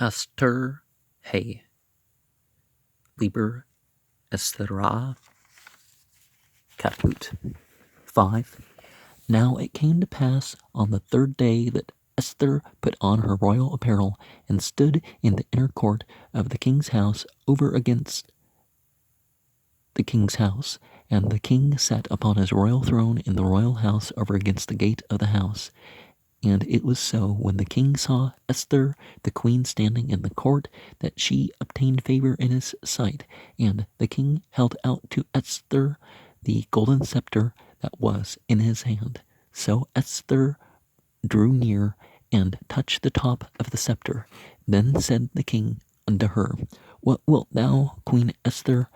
Esther, hey, Liber Estherae, Caput. 5. Now it came to pass on the 3rd day that Esther put on her royal apparel and stood in the inner court of the king's house over against the king's house, and the king sat upon his royal throne in the royal house over against the gate of the house. And it was so, when the king saw Esther, the queen, standing in the court, that she obtained favor in his sight. And the king held out to Esther the golden scepter that was in his hand. So Esther drew near and touched the top of the scepter. Then said the king unto her, What wilt thou, Queen Esther?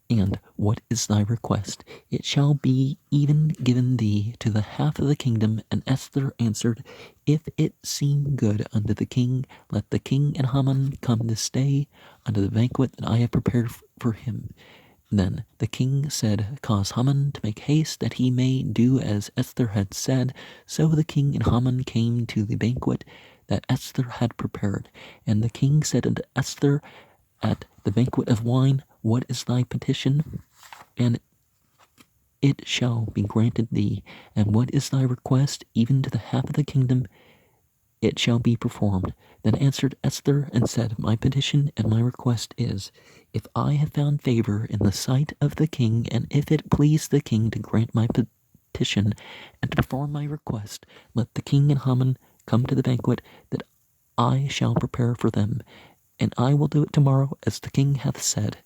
And what is thy request? It shall be even given thee to the half of the kingdom. And Esther answered, If it seem good unto the king, let the king and Haman come this day unto the banquet that I have prepared for him. Then the king said, Cause Haman to make haste, that he may do as Esther had said. So the king and Haman came to the banquet that Esther had prepared. And the king said unto Esther at the banquet of wine, What is thy petition? And it shall be granted thee. And what is thy request? Even to the half of the kingdom it shall be performed. Then answered Esther and said, My petition and my request is, if I have found favor in the sight of the king, and if it please the king to grant my petition and to perform my request, let the king and Haman come to the banquet that I shall prepare for them, and I will do it tomorrow as the king hath said.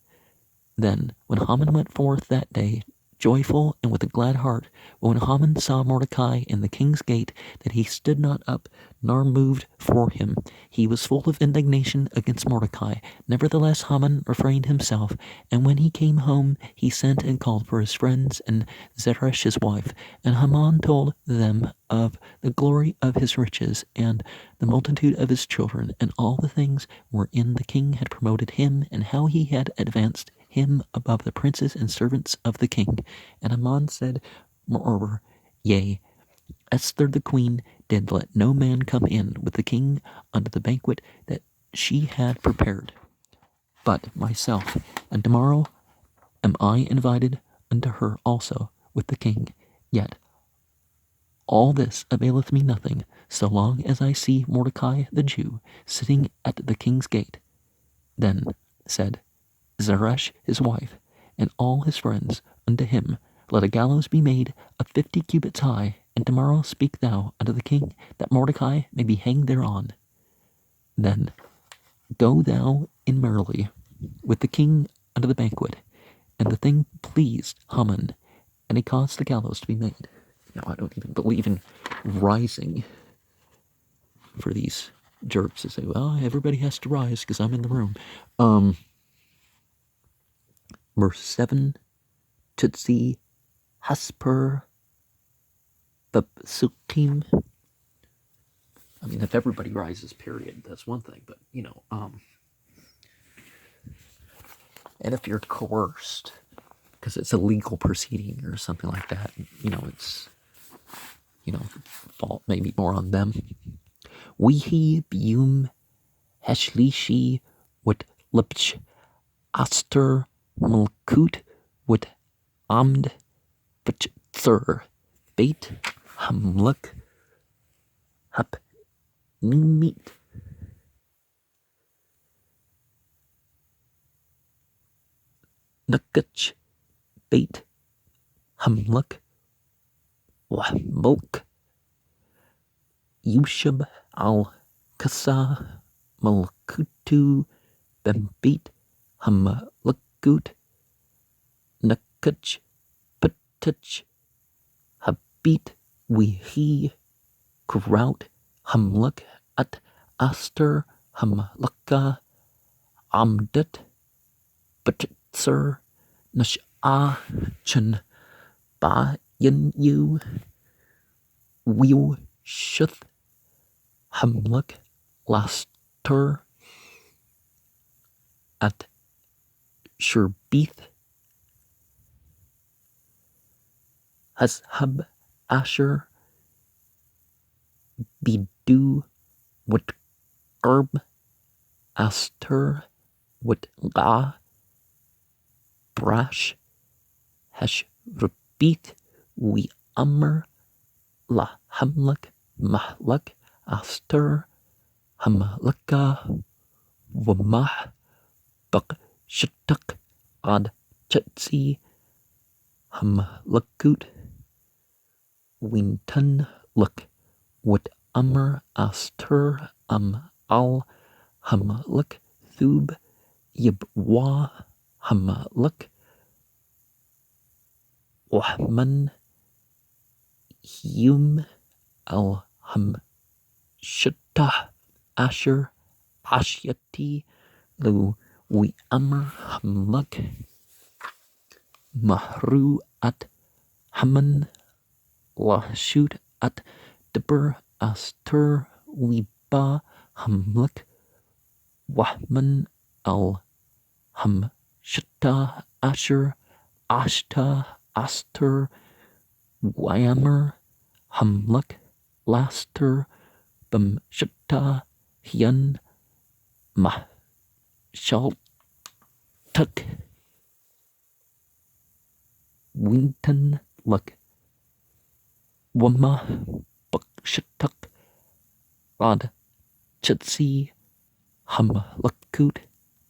Then, when Haman went forth that day, joyful and with a glad heart, but when Haman saw Mordecai in the king's gate, that he stood not up, nor moved for him, he was full of indignation against Mordecai. Nevertheless Haman refrained himself, and when he came home, he sent and called for his friends and Zeresh his wife. And Haman told them of the glory of his riches, and the multitude of his children, and all the things wherein the king had promoted him, and how he had advanced him above the princes and servants of the king. And Haman said, Moreover, yea, Esther the queen did let no man come in with the king unto the banquet that she had prepared, but myself, and tomorrow am I invited unto her also with the king. Yet all this availeth me nothing, so long as I see Mordecai the Jew sitting at the king's gate. Then said Zeresh his wife, and all his friends unto him, Let a gallows be made of 50 cubits high, and tomorrow speak thou unto the king, that Mordecai may be hanged thereon. Then go thou in merrily with the king unto the banquet. And the thing pleased Haman, and he caused the gallows to be made. Now I don't even believe in rising for these jerks to say, well, everybody has to rise because I'm in the room. Verse 7, Tutsi Hasper Babsukim. I mean, if everybody rises, period, that's one thing, but, and if you're coerced, because it's a legal proceeding or something like that, it's, fault maybe more on them. Wihi bium heshlishi with lipch aster mulkut with amd b'tzur beit hamluk hap nimit nukach beit hamluk wahmulk Yushab al-Kasa Malkutu Bembit Hamlakut Nakach Patach Habit Wihi Kraut Hamlak at Aster Hamlaka Amdat Batsur Nasha Chan Ba Yin Yu Wiu Shuth Hamluk Laster at Sherbeth Hashab Asher Bidu Wat Garb Aster with La Brash Hash repeat we La Hamlak Mahlak Aster Hamlaka Wamah Bak Shatak Ad Chetsi Hamlakut Winton Luk with Aster Al Hamlak Thub Yibwa Hamlak Wahman Hum Al Shutta Asher Ashyati Lu we Hamlak Mahru at Haman Lashut at Dibber Aster Liba Hamlak Wahman Al Shutta Asher Ashta Aster Wayammer Hamlak Laster Bum Shutta Hyun Mah Shaltuk Winton Luk Wama Bukshatuk Rod Chitsi Hamlakut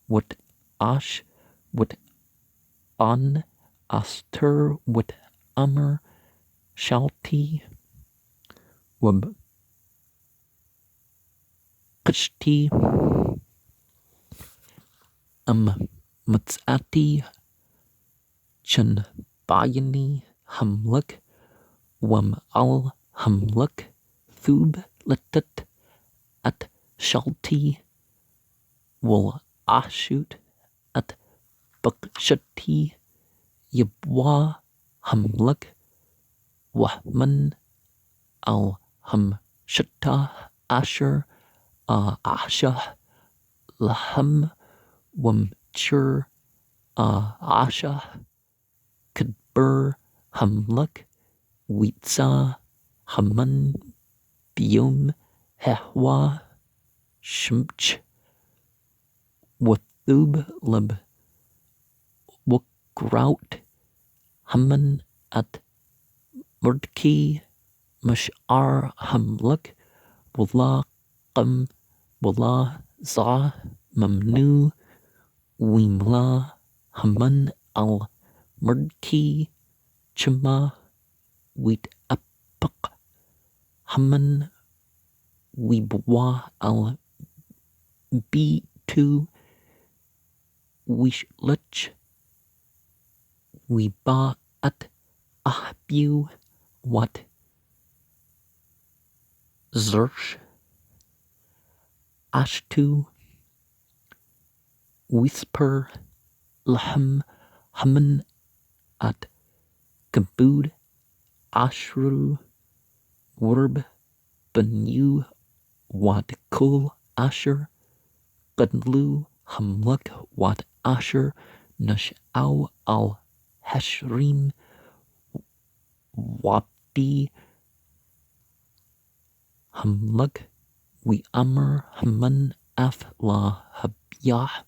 Wat Ash Wat On Aster Wat Amr Shalti Wab Kishti Matsati Chun Bayani Hamluk Wam Al Hamluk Thub Latat at Shalti Wal Ashut at Bukshati Yibwa Hamluk Wahman Al Shutta Asher Asha Laham Wam Chur Asha Kadbur Hamluk Witza Haman Bium Hehwa Shmch Wathub Lib Wukraut Haman at Murdki Mash'ar Hamluk Wallah Qam Wallah Za Mamnu Wimla Haman al Murdki Chima Wit Apak Haman Wibwa al B2 Wishlich Wiba at Ahbu Wat Zersh Ashtu Whisper Lahm Haman at Kabud Ashru Werb Benu Wat Kul Asher Gadlu Hamluk Wat Asher Nash'au al Hashrim Wabdi Hamluk We Haman Af La Habyah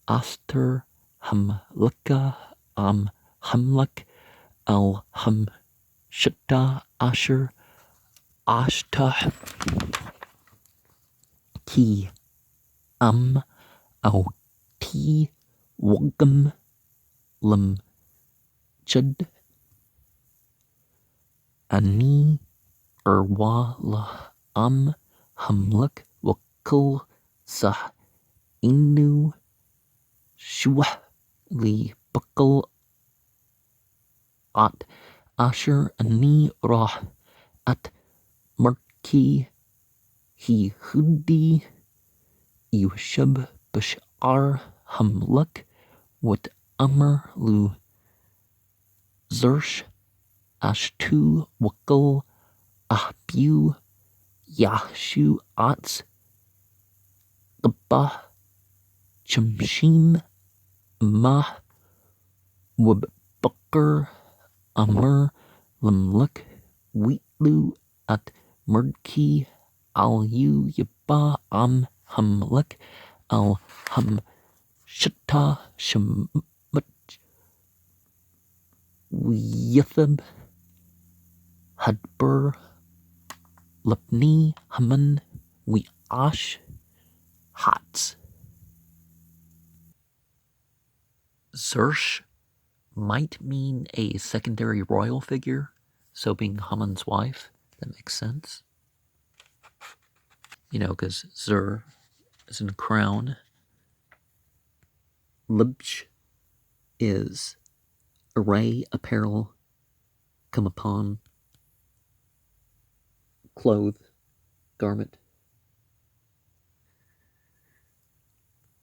Aster Hamluka Hamluk Al Shutta Asher Ashta Ki Au Ti Wogam Lam Chud Ani Erwa La Hamluk Wakul Sah Inu Shwah Li Bakal At Asher Ani Rah At Murki He Hudi Yushab Bashar Hamluk Wat Amr Lu Zersh Ashtu Wakal Ahbu Yashu Ats Gabah Chamshim Mah Wab Bakr Amr Lamluk Wheatlu at Murdki Al Yu Yaba Hamluk al hum shata shemut yithib hadbur lepni haman we ash hats. Zersh might mean a secondary royal figure, so being Haman's wife, that makes sense. You know, because Zer is in crown. Libj is array, apparel, come upon, clothe, garment.